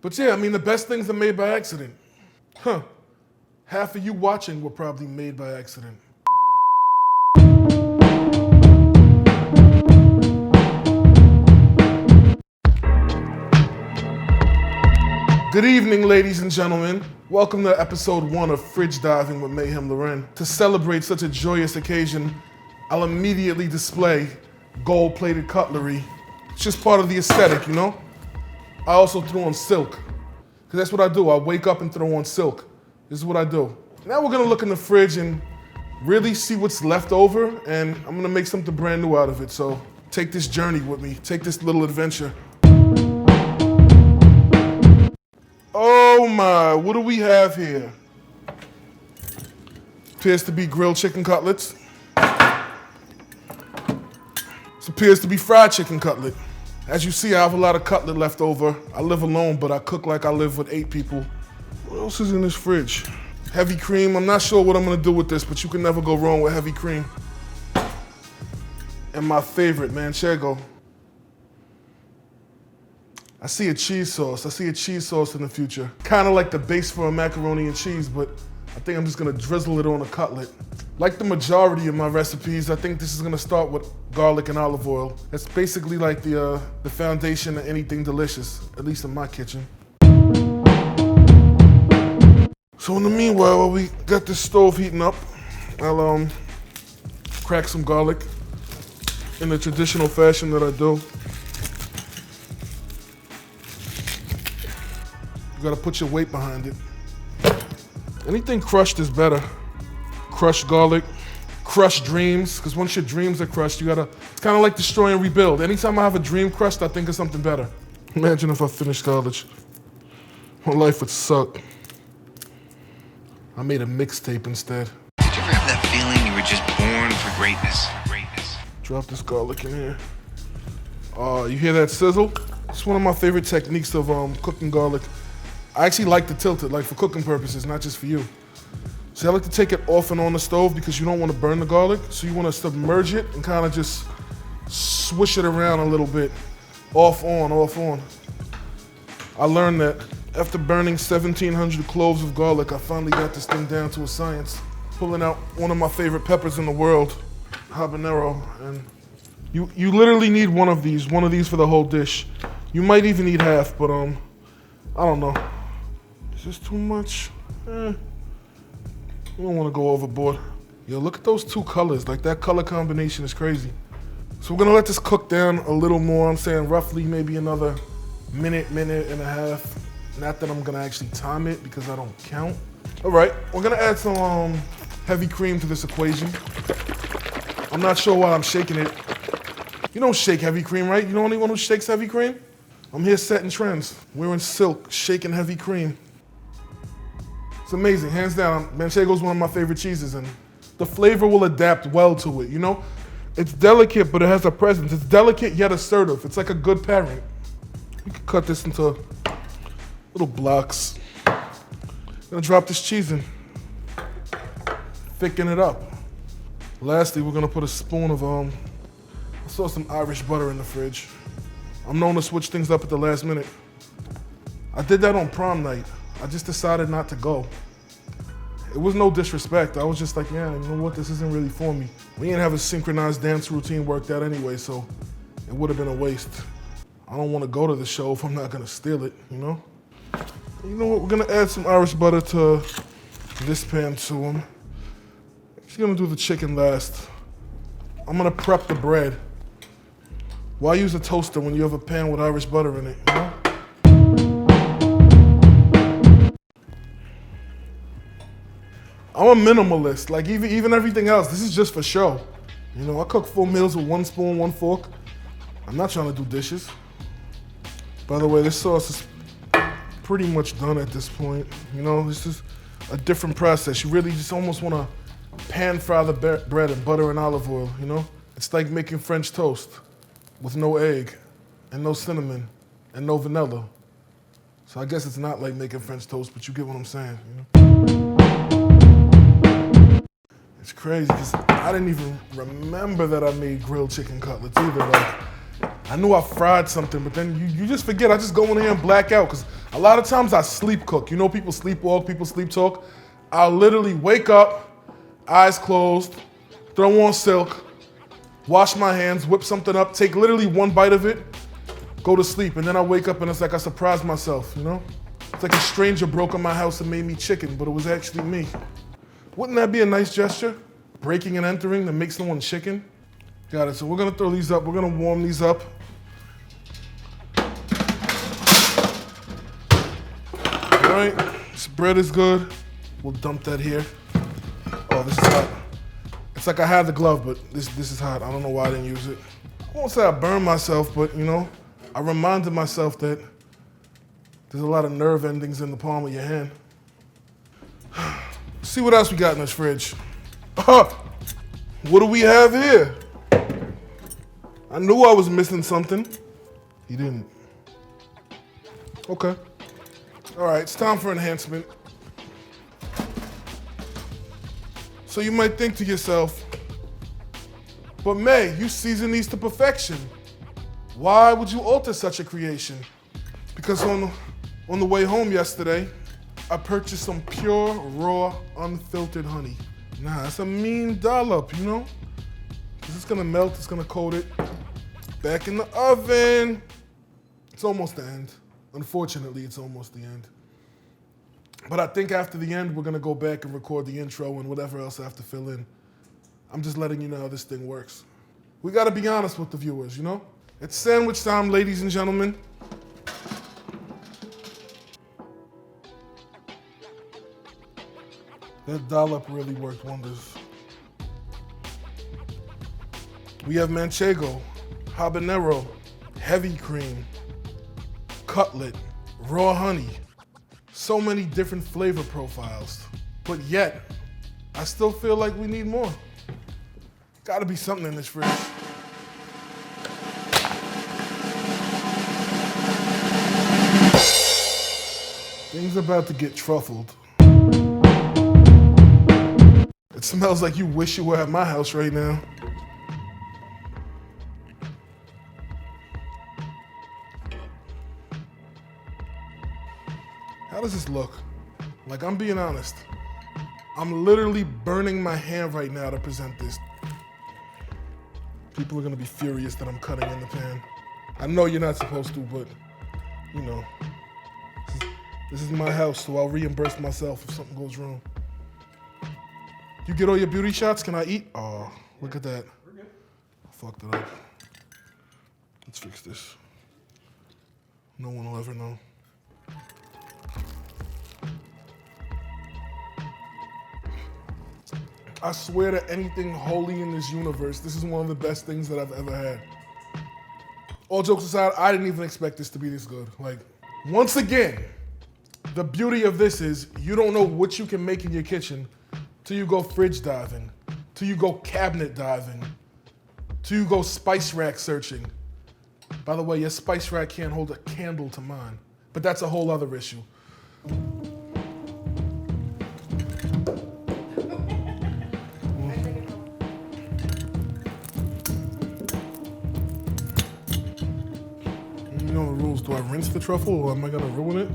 But yeah, I mean, the best things are made by accident. Huh. Half of you watching were probably made by accident. Good evening, ladies and gentlemen. Welcome to episode 1 of Fridge Diving with Meyhem Lauren. To celebrate such a joyous occasion, I'll immediately display gold-plated cutlery. It's just part of the aesthetic, you know? I also threw on silk, because that's what I do. I wake up and throw on silk. This is what I do. Now we're gonna look in the fridge and really see what's left over, and I'm gonna make something brand new out of it. So take this journey with me, take this little adventure. Oh my, what do we have here? Appears to be grilled chicken cutlets. This appears to be fried chicken cutlet. As you see, I have a lot of cutlet left over. I live alone, but I cook like I live with 8 people. What else is in this fridge? Heavy cream. I'm not sure what I'm gonna do with this, but you can never go wrong with heavy cream. And my favorite, Manchego. I see a cheese sauce. I see a cheese sauce in the future. Kind of like the base for a macaroni and cheese, but I think I'm just gonna drizzle it on a cutlet. Like the majority of my recipes, I think this is gonna start with garlic and olive oil. That's basically like the foundation of anything delicious, at least in my kitchen. So in the meanwhile, while we got this stove heating up, I'll crack some garlic in the traditional fashion that I do. You gotta put your weight behind it. Anything crushed is better. Crushed garlic, crushed dreams, because once your dreams are crushed, it's kind of like destroy and rebuild. Anytime I have a dream crushed, I think of something better. Imagine if I finished college. My life would suck. I made a mixtape instead. Did you ever have that feeling you were just born for greatness? Drop this garlic in here. You hear that sizzle? It's one of my favorite techniques of cooking garlic. I actually like to tilt it, like for cooking purposes, not just for you. So I like to take it off and on the stove because you don't want to burn the garlic. So you want to submerge it and kind of just swish it around a little bit. Off, on, off, on. I learned that after burning 1,700 cloves of garlic, I finally got this thing down to a science. Pulling out one of my favorite peppers in the world, Habanero. And you literally need one of these for the whole dish. You might even need half, but I don't know. Is this too much? You don't want to go overboard. Yo, look at those 2 colors. Like, that color combination is crazy. So we're gonna let this cook down a little more. I'm saying roughly maybe another minute and a half. Not that I'm gonna actually time it because I don't count. All right, we're gonna add some heavy cream to this equation. I'm not sure why I'm shaking it. You don't shake heavy cream, right? You're the only one who shakes heavy cream? I'm here setting trends. Wearing silk, shaking heavy cream. It's amazing, hands down. Manchego is one of my favorite cheeses, and the flavor will adapt well to it, you know? It's delicate, but it has a presence. It's delicate yet assertive. It's like a good parent. You can cut this into little blocks. Gonna drop this cheese in. Thicken it up. Lastly, we're gonna put a spoon of, I saw some Irish butter in the fridge. I'm known to switch things up at the last minute. I did that on prom night. I just decided not to go. It was no disrespect. I was just like, yeah, you know what, this isn't really for me. We didn't have a synchronized dance routine worked out anyway, so it would have been a waste. I don't want to go to the show if I'm not gonna steal it, you know? You know what, we're gonna add some Irish butter to this pan too. I'm just gonna do the chicken last. I'm gonna prep the bread. Why use a toaster when you have a pan with Irish butter in it, you know? I'm a minimalist, like even everything else, this is just for show. You know, I cook full meals with 1 spoon, 1 fork. I'm not trying to do dishes. By the way, this sauce is pretty much done at this point. You know, this is a different process. You really just almost want to pan fry the bread in butter and olive oil, you know? It's like making French toast with no egg and no cinnamon and no vanilla. So I guess it's not like making French toast, but you get what I'm saying, you know? It's crazy because I didn't even remember that I made grilled chicken cutlets either. Like, I knew I fried something, but then you just forget. I just go in here and black out because A lot of times I sleep cook. You know, people sleepwalk, people sleep talk. I'll literally wake up, eyes closed, throw on silk, wash my hands, whip something up, take literally one bite of it, go to sleep, and then I wake up and it's like I surprised myself, you know? It's like a stranger broke in my house and made me chicken, but it was actually me. Wouldn't that be a nice gesture? Breaking and entering to make someone chicken? Got it, so we're gonna throw these up, we're gonna warm these up. All right, this bread is good. We'll dump that here. Oh, this is hot. It's like I had the glove, but this is hot. I don't know why I didn't use it. I won't say I burned myself, but you know, I reminded myself that there's a lot of nerve endings in the palm of your hand. See what else we got in this fridge. What do we have here? I knew I was missing something. You didn't. Okay. All right, it's time for enhancement. So you might think to yourself, but May, you season these to perfection. Why would you alter such a creation? Because on the way home yesterday, I purchased some pure, raw, unfiltered honey. Nah, it's a mean dollop, you know? Because it's gonna melt, it's gonna coat it. Back in the oven. It's almost the end. Unfortunately, it's almost the end. But I think after the end, we're gonna go back and record the intro and whatever else I have to fill in. I'm just letting you know how this thing works. We gotta be honest with the viewers, you know? It's sandwich time, ladies and gentlemen. That dollop really worked wonders. We have Manchego, Habanero, heavy cream, cutlet, raw honey. So many different flavor profiles. But yet, I still feel like we need more. Gotta be something in this fridge. Things about to get truffled. It smells like you wish you were at my house right now. How does this look? Like, I'm being honest. I'm literally burning my hand right now to present this. People are gonna be furious that I'm cutting in the pan. I know you're not supposed to, but, you know, this is my house, so I'll reimburse myself if something goes wrong. You get all your beauty shots? Can I eat? Oh, look at that. We're good. I fucked it up. Let's fix this. No one will ever know. I swear to anything holy in this universe, this is one of the best things that I've ever had. All jokes aside, I didn't even expect this to be this good. Like, once again, the beauty of this is you don't know what you can make in your kitchen till you go fridge diving, till you go cabinet diving, till you go spice rack searching. By the way, your spice rack can't hold a candle to mine, but that's a whole other issue. You know the rules. Do I rinse the truffle or am I gonna ruin it?